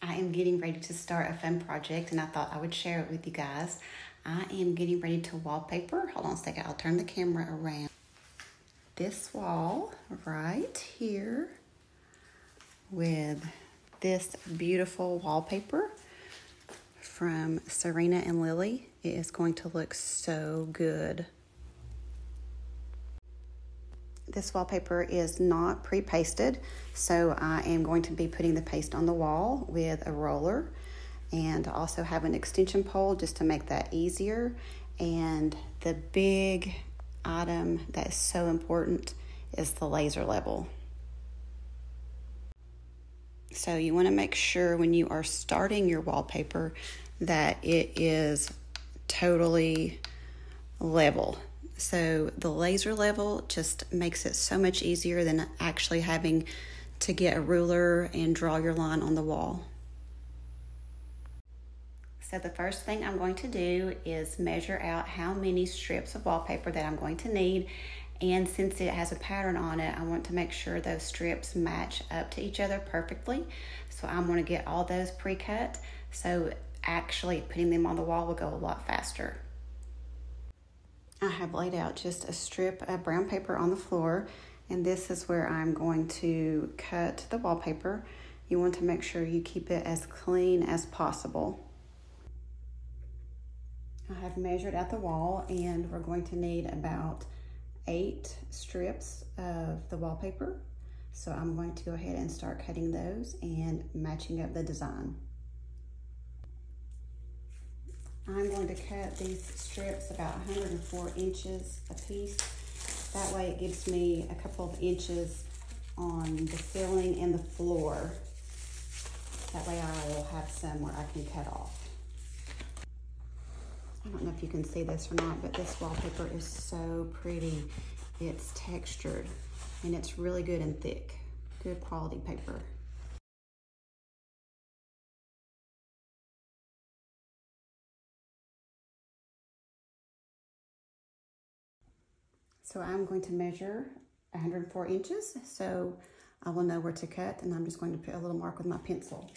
I am getting ready to start a fun project and I thought I would share it with you guys. I am getting ready to wallpaper. Hold on a second, I'll turn the camera around. This wall right here with this beautiful wallpaper from Serena and Lily. It is going to look so good. This wallpaper is not pre-pasted, so I am going to be putting the paste on the wall with a roller, and also have an extension pole just to make that easier. And the big item that is so important is the laser level. So you want to make sure when you are starting your wallpaper that it is totally level. So the laser level just makes it so much easier than actually having to get a ruler and draw your line on the wall. So the first thing I'm going to do is measure out how many strips of wallpaper that I'm going to need. And since it has a pattern on it, I want to make sure those strips match up to each other perfectly. So I'm going to get all those pre-cut. So actually putting them on the wall will go a lot faster. I have laid out just a strip of brown paper on the floor, and this is where I'm going to cut the wallpaper. You want to make sure you keep it as clean as possible. I have measured out the wall, and we're going to need about 8 strips of the wallpaper. So I'm going to go ahead and start cutting those and matching up the design. I'm going to cut these strips about 104 inches a piece. That way it gives me a couple of inches on the ceiling and the floor. That way I will have some where I can cut off. I don't know if you can see this or not, but this wallpaper is so pretty. It's textured and it's really good and thick. Good quality paper. So I'm going to measure 104 inches, so I will know where to cut, and I'm just going to put a little mark with my pencil.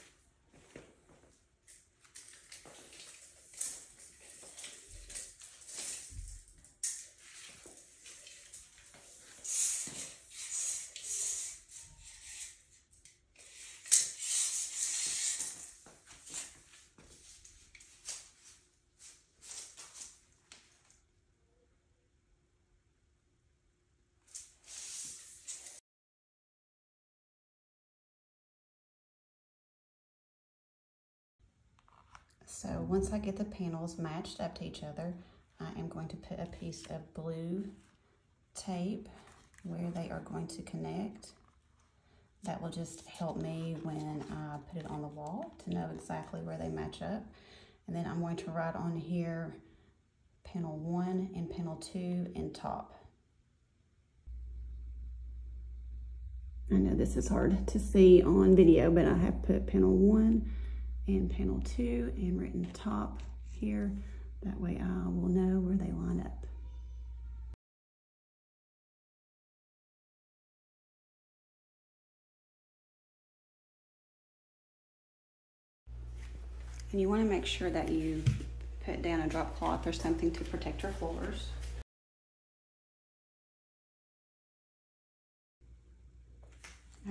So once I get the panels matched up to each other, I am going to put a piece of blue tape where they are going to connect. That will just help me when I put it on the wall to know exactly where they match up. And then I'm going to write on here panel 1 and panel 2 in top. I know this is hard to see on video, but I have put panel 1 and panel 2 and written top here. That way I will know where they line up. And you want to make sure that you put down a drop cloth or something to protect your floors.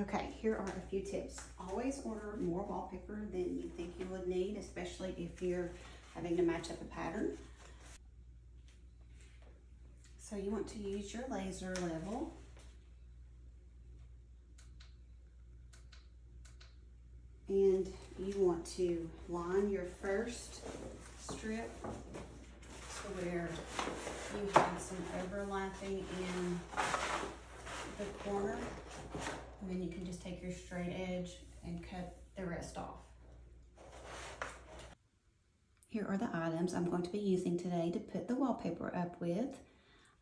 Okay, here are a few tips. Always order more wallpaper than you think you would need, especially if you're having to match up a pattern. So you want to use your laser level. And you want to line your first strip to where you have some overlapping in the corner. And then you can just take your straight edge and cut the rest off. Here are the items I'm going to be using today to put the wallpaper up with.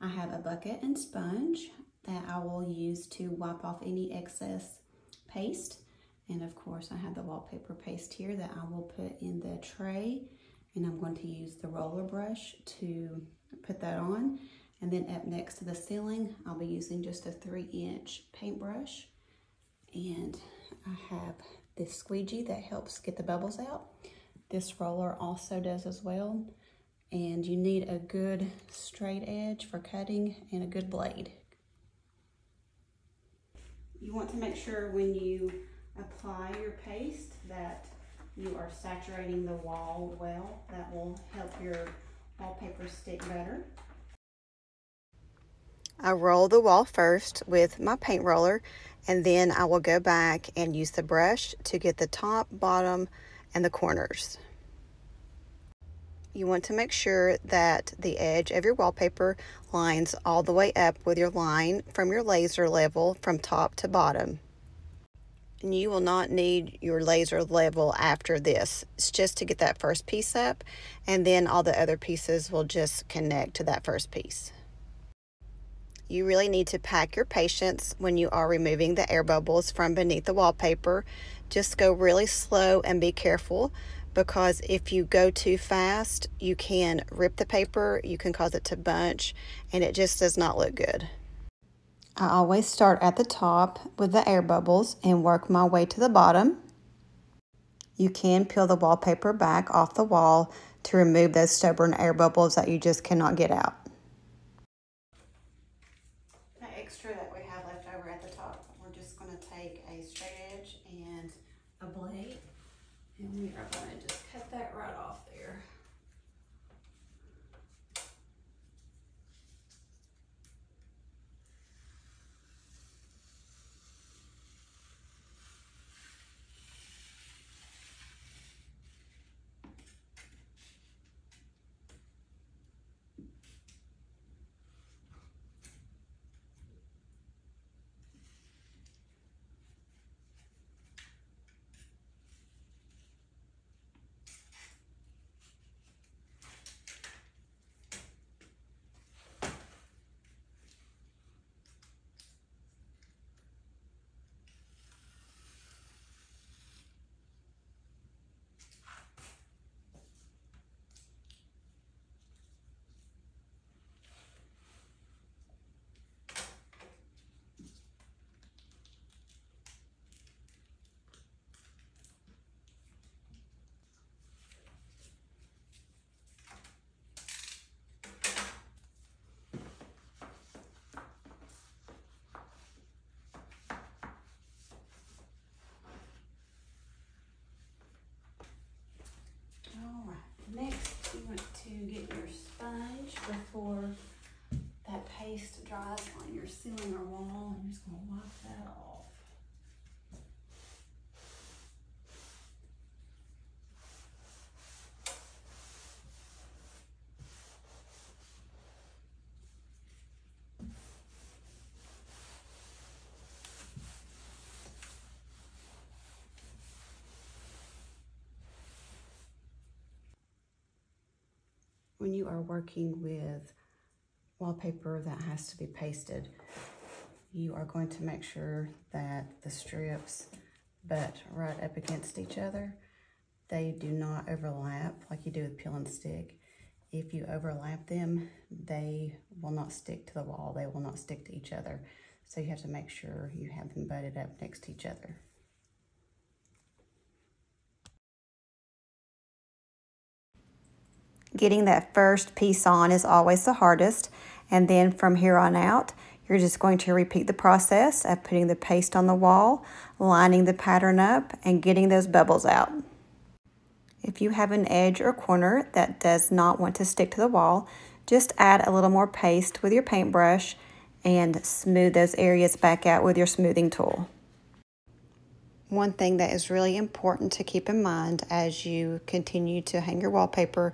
I have a bucket and sponge that I will use to wipe off any excess paste. And of course I have the wallpaper paste here that I will put in the tray. And I'm going to use the roller brush to put that on. And then up next to the ceiling, I'll be using just a 3-inch paintbrush. And I have this squeegee that helps get the bubbles out. This roller also does as well. And you need a good straight edge for cutting and a good blade. You want to make sure when you apply your paste that you are saturating the wall well. That will help your wallpaper stick better. I roll the wall first with my paint roller, and then I will go back and use the brush to get the top, bottom, and the corners. You want to make sure that the edge of your wallpaper lines all the way up with your line from your laser level from top to bottom. And you will not need your laser level after this. It's just to get that first piece up, and then all the other pieces will just connect to that first piece. You really need to pack your patience when you are removing the air bubbles from beneath the wallpaper. Just go really slow and be careful, because if you go too fast, you can rip the paper, you can cause it to bunch, and it just does not look good. I always start at the top with the air bubbles and work my way to the bottom. You can peel the wallpaper back off the wall to remove those stubborn air bubbles that you just cannot get out. The extra that we have left over at the top, we're just going to take a straight edge and a blade, and we are going to just cut that right off there. Next, you want to get your sponge before that paste dries on your ceiling or wall, and you're just going to wipe that off. When you are working with wallpaper that has to be pasted, you are going to make sure that the strips butt right up against each other. They do not overlap like you do with peel and stick. If you overlap them, they will not stick to the wall. They will not stick to each other. So you have to make sure you have them butted up next to each other. Getting that first piece on is always the hardest, and then from here on out, you're just going to repeat the process of putting the paste on the wall, lining the pattern up, and getting those bubbles out. If you have an edge or corner that does not want to stick to the wall, just add a little more paste with your paintbrush and smooth those areas back out with your smoothing tool. One thing that is really important to keep in mind as you continue to hang your wallpaper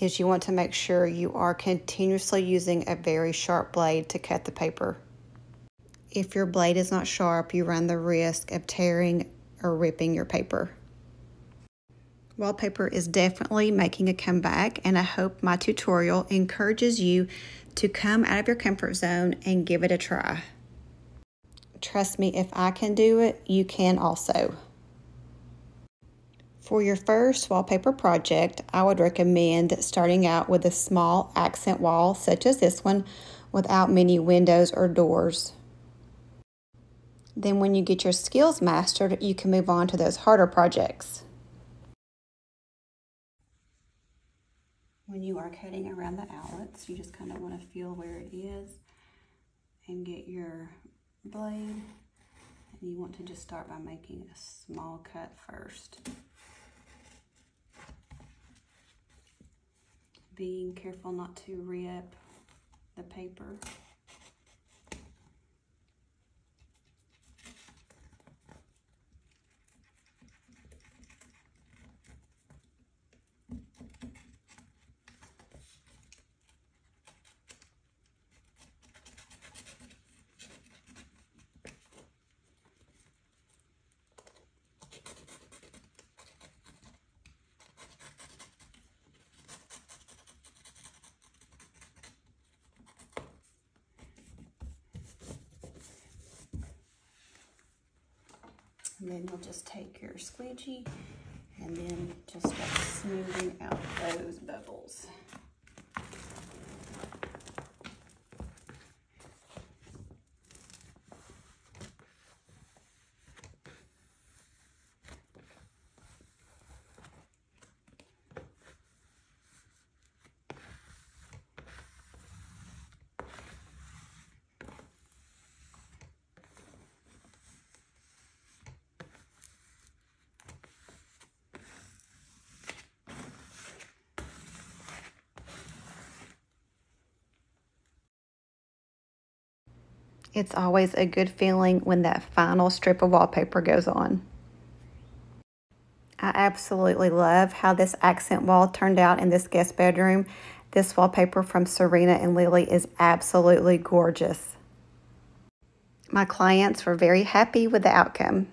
is you want to make sure you are continuously using a very sharp blade to cut the paper. If your blade is not sharp, you run the risk of tearing or ripping your paper. Wallpaper is definitely making a comeback, and I hope my tutorial encourages you to come out of your comfort zone and give it a try. Trust me, if I can do it, you can also. For your first wallpaper project, I would recommend starting out with a small accent wall such as this one without many windows or doors. Then when you get your skills mastered, you can move on to those harder projects. When you are cutting around the outlets, you just kind of want to feel where it is and get your blade. And you want to just start by making a small cut first. Being careful not to rip the paper. And then you'll just take your squeegee and then just start smoothing out those bubbles. It's always a good feeling when that final strip of wallpaper goes on. I absolutely love how this accent wall turned out in this guest bedroom. This wallpaper from Serena and Lily is absolutely gorgeous. My clients were very happy with the outcome.